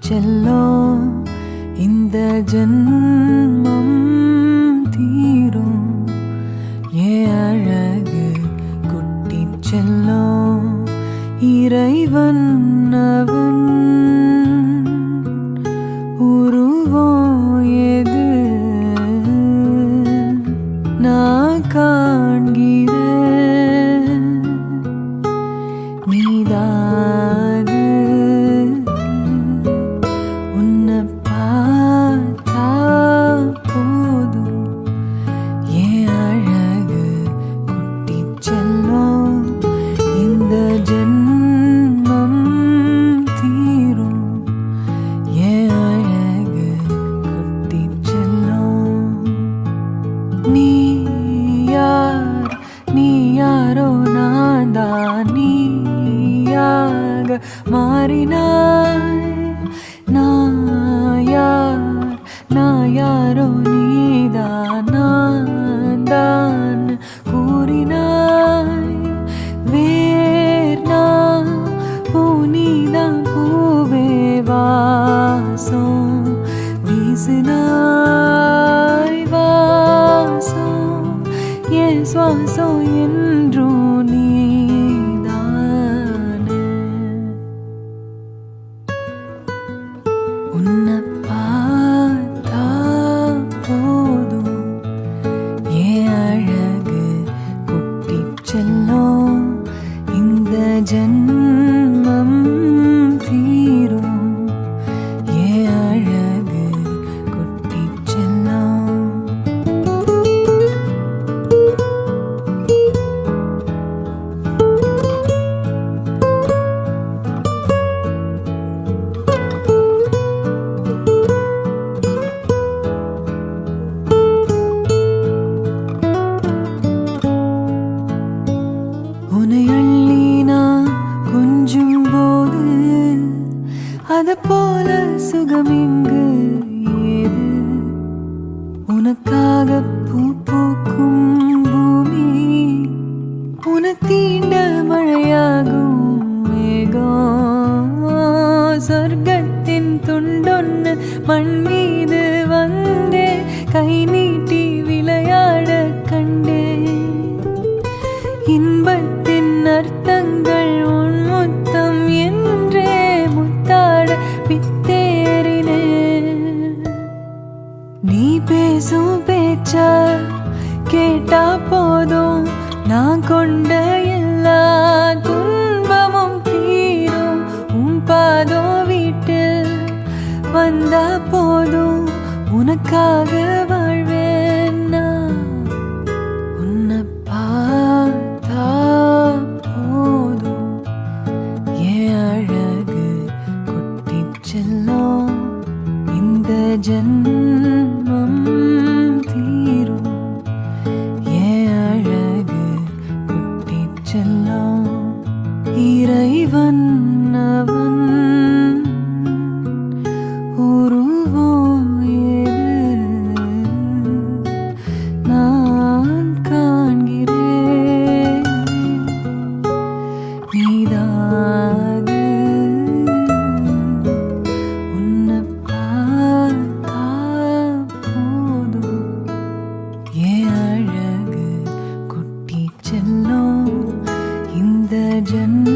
செல்லும் இந்த ஜென்மம் தீரும் ஏன் அழகு குட்டி செல்லும் இறைவன் அவன் உருவம் எது நான் காண்கிறேன் நீதாது உன்னை பார்த்தா போதும் ஏன் அழகு குட்டி செல்லும் இந்த ஜென்மம் தீரும் ஏன் அழகு குட்டி செல்லும் நீ யாரோ நான் தான் நீயாக மாறினாய் நான் யாரோ நீதான் நான் தான் கூறினாய் வேர்னா பூனிதான் பூவே வாசம் வீசினாய் வாசம் என் சுவாசம் என்றும் நீதானே உன்னை பார்த்தா போதும் ஏன் அழகு குட்டி செல்லும் இந்த ஜென்மம் தீரும் ஏன் அழகு குட்டி செல்லும் உன்னை அள்ளி நான் கொஞ்சும் போது அது போல சுகம் இங்கு ஏது உனக்காக பூ பூக்கும் பூமி உன தீண்ட மழையாகும் மேகம் சொர்க்கத்தின் துண்டொன்னு மண் மீது வந்தே கை நீட்டி விளையாட கண்டேன் இன்பத்தின் அர்த்தங்கள் உன் முத்தம் என்றே முத்தாட பித்தேறினே நீ பேசும் பேச்ச கேட்டா போதும் நான் கொண்ட எல்லா துன்பமும் தீரும் உன் பாதோ வீட்டில் வந்தா போதும் உனக்காக வாழ்வேன் நான் உன்னை பார்த்தா போதும் ஏன் அழகு குட்டி செல்லும் இந்த ஜென்மம் தீரும் ஏன் அழகு குட்டி செல்லும் இறைவன் அவன் உருவம் எது நான் காண்கிறேன் நீதாது உன்னை பார்த்தா போதும் ஏன் அழகு குட்டி செல்லும் இந்த ஜென்மம்